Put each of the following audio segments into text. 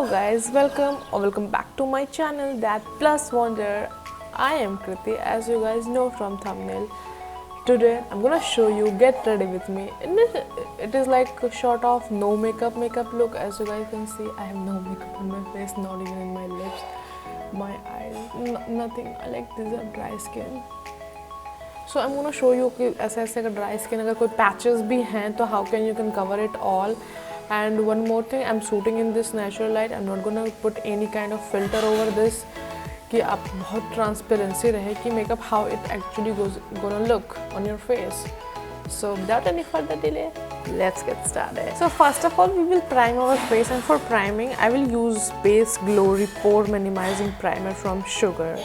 Hello guys, welcome back to my channel That Plus Wonder. I am Kritee, as you guys know from thumbnail. Today I'm gonna show you, get ready with me. And it is like a short of no makeup look. As you guys can see, I have no makeup on my face, not even in my lips, my eyes, nothing. I like these are dry skin. So I'm gonna show you कि ऐसे ऐसे अगर dry skin अगर कोई patches भी हैं तो how can you can cover it all. And one more thing, I'm shooting in this natural light. I'm not gonna put any kind of filter over this कि आप बहुत transparency रहे कि makeup how it actually gonna look on your face. So without any further delay, let's get started. So first of all, we will prime our face, and for priming, I will use Base Glory Pore Minimizing Primer from Sugar.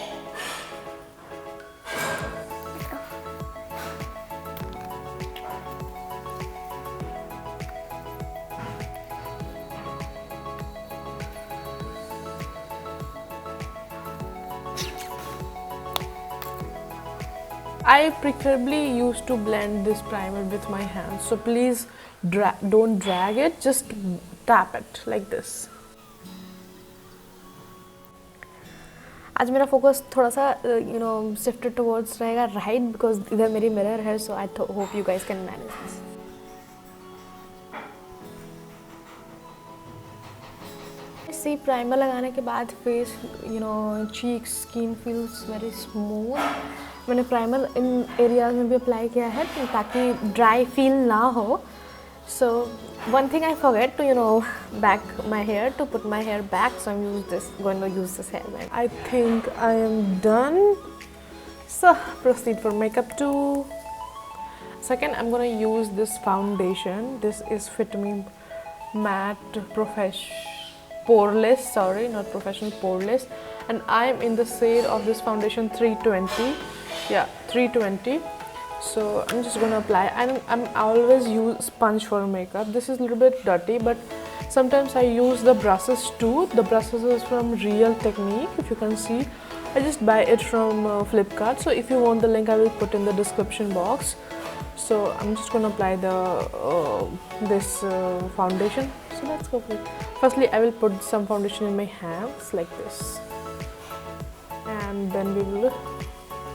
I preferably used to blend this primer with my hands, so please don't drag it, just tap it like this. आज मेरा focus थोड़ा सा shifted towards रहेगा right because इधर मेरी mirror है, so I hope you guys can manage this. See, primer लगाने के बाद फेस चीक स्किन फील्स वेरी स्मूथ. मैंने प्राइमर इन एरियाज में भी अप्लाई किया है ताकि ड्राई फील ना हो. सो one thing I forget to back my hair, to put my hair back, so I'm going to use this hairband. I think I am done, so proceed for makeup 2. Second, I'm going to use this foundation. This is Fit Me Matte Poreless, sorry, not professional, poreless, and I am in the shade of this foundation 320. Yeah, 320. So I'm just gonna apply. I'm always use sponge for makeup. This is a little bit dirty, but sometimes I use the brushes too. The brushes is from Real Technique. If you can see, I just buy it from Flipkart. So if you want the link, I will put in the description box. So I'm just gonna apply this foundation. So let's go for it. Firstly, I will put some foundation in my hands like this, and then we will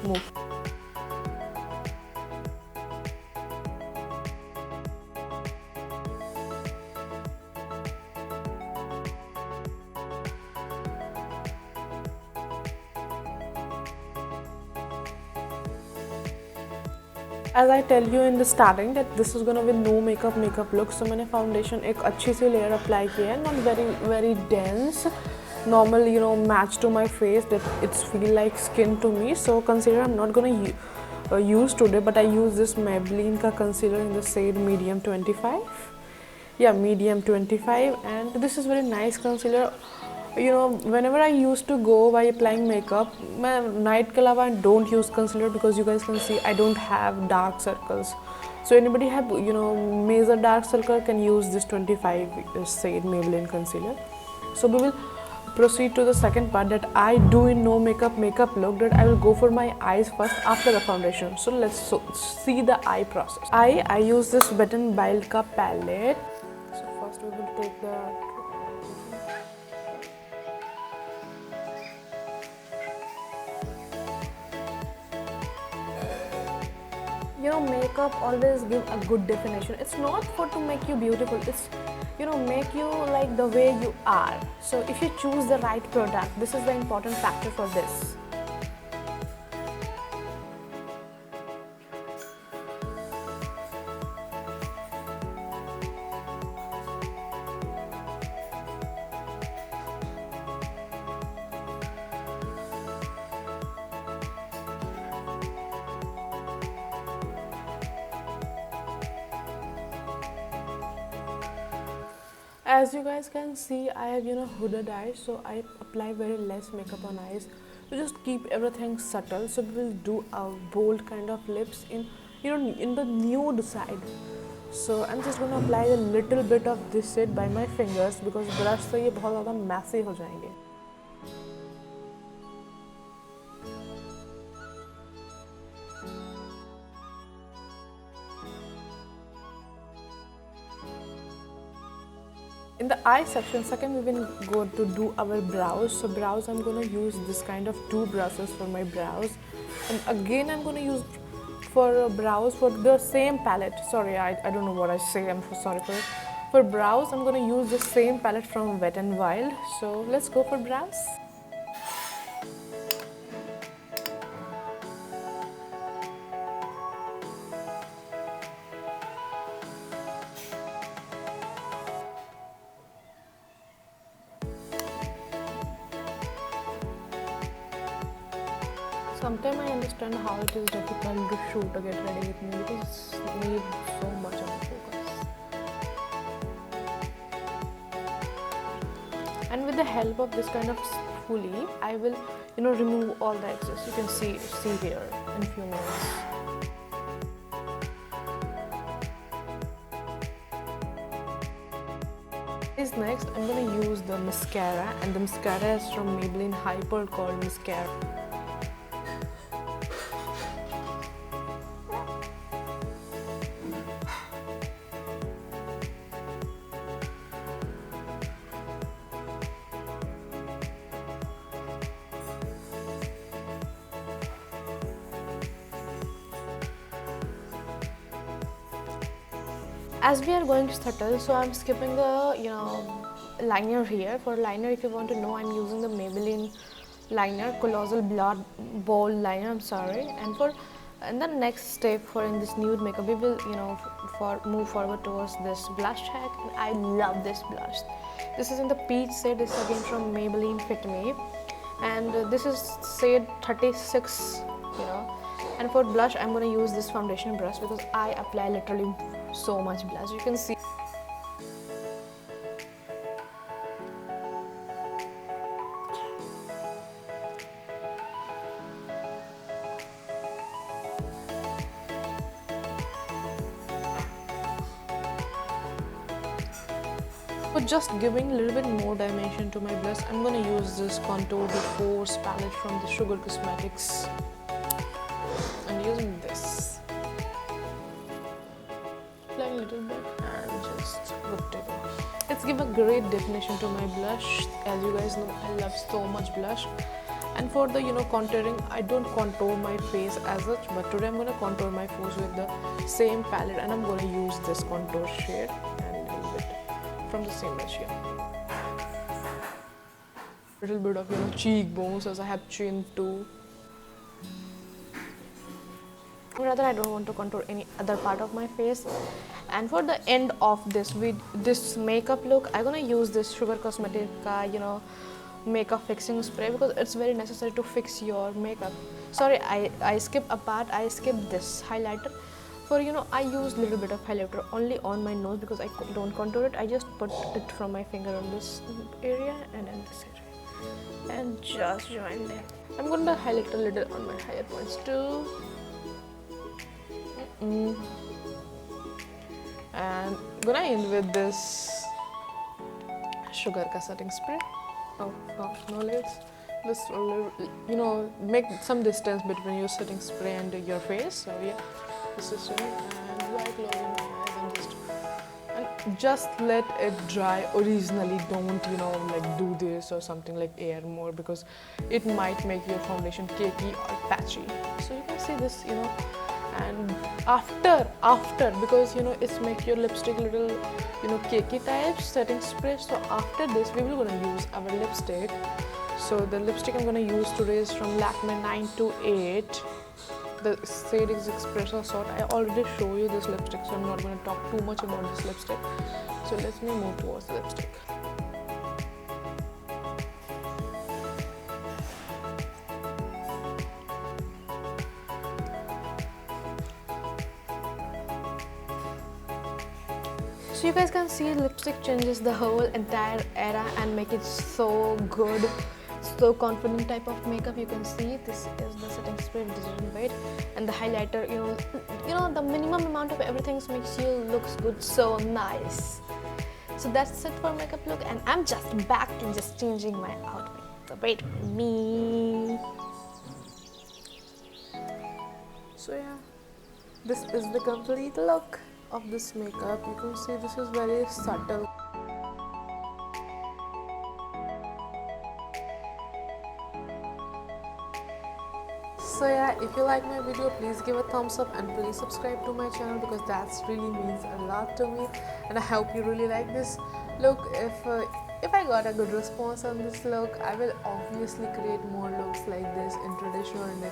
move. As I tell you in the starting that this is gonna be no makeup look, so मैंने foundation एक अच्छी सी layer apply की है, not very dense, normal match to my face, that it's feel like skin to me. So concealer I'm not gonna use today, but I use this Maybelline का concealer in the shade medium 25. Yeah, medium 25, and this is very nice concealer. Whenever I used to go by applying makeup, my night ke alawa I don't use concealer because you guys can see I don't have dark circles. So anybody have major dark circle can use this 25 shade Maybelline concealer. So we will proceed to the second part that I do in no makeup look, that I will go for my eyes first after the foundation. So let's see the eye process. I use this Wet n Wild ka palette. So first we will take the makeup always give a good definition. It's not for to make you beautiful, it's make you like the way you are. So if you choose the right product, this is the important factor for this. As you guys can see, I have hooded eyes, so I apply very less makeup on eyes to just keep everything subtle. So we will do a bold kind of lips in in the nude side. So I'm just gonna apply a little bit of this shade by my fingers because brush से ये बहुत ज़्यादा messy हो जाएंगे. In the eye section, second we will go to do our brows. So brows, I'm gonna use this kind of two brushes for my brows, and again I'm gonna use for brows for the same palette. Sorry, I don't know what I say. I'm so sorry for it. For brows, I'm gonna use the same palette from Wet n Wild. So let's go for brows. Sometimes I understand how it is difficult to shoot or get ready with me because it needs so much of focus. And with the help of this kind of spoolie, I will, remove all the excess. You can see here in few minutes. Next, I'm gonna use the mascara, and the mascara is from Maybelline Hyper called Mascara. As we are going subtle, so I'm skipping the liner here. For liner, if you want to know, I'm using the Maybelline liner, Colossal Blood Bowl liner. I'm sorry. And the next step for in this nude makeup, we will move forward towards this blush hack. And I love this blush. This is in the peach shade. This is again from Maybelline Fit Me, and this is shade 36. And for blush, I'm gonna use this foundation brush because I apply literally so much blush. You can see. For just giving a little bit more dimension to my blush, I'm gonna use this Contour de Force palette from the Sugar Cosmetics. I'm using this. Applying a little bit and just good to go. It's give a great definition to my blush. As you guys know, I love so much blush. And for the contouring, I don't contour my face as such, but today I'm gonna contour my face with the same palette, and I'm gonna use this contour shade and a little bit from the same brush here. Little bit of cheekbones, as I have chin too. Rather, I don't want to contour any other part of my face. And for the end of this, with this makeup look, I'm gonna use this Sugar Cosmetic makeup fixing spray because it's very necessary to fix your makeup. Sorry, I skipped a part. I skipped this highlighter. For I use little bit of highlighter only on my nose because I don't contour it. I just put it from my finger on this area and in this area and just join them. I'm going to highlight a little on my higher points too. And gonna end with this Sugar Ka setting spray. Oh, no legs. Just make some distance between your setting spray and your face. So yeah, this is it. And white closing my eyes and just let it dry originally. Don't like do this or something like air more because it might make your foundation cakey or patchy. So you can see this and after because it's make your lipstick little cakey type setting spray. So after this we will gonna use our lipstick. So the lipstick I'm gonna use today is from Lakme 928. The shade is Espresso Sort. I already show you this lipstick, so I'm not gonna talk too much about this lipstick. So let me move towards the lipstick. So you guys can see lipstick changes the whole entire era and make it so good, so confident type of makeup. You can see this is the setting spray, didn't wait, and the highlighter. The minimum amount of everything makes you looks good, so nice. So that's it for makeup look, and I'm just back to just changing my outfit. So wait for me. So yeah, this is the complete look of this makeup. You can see this is very subtle. So yeah, if you like my video, please give a thumbs up and please subscribe to my channel because that really means a lot to me, and I hope you really like this look. If I got a good response on this look, I will obviously create more looks like this in traditional and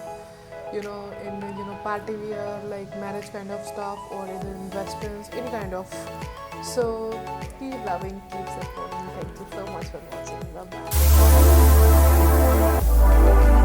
party wear, like marriage kind of stuff, or either in westerns, any kind of. So keep loving, keep supporting. Thank you so much for watching. Bye bye.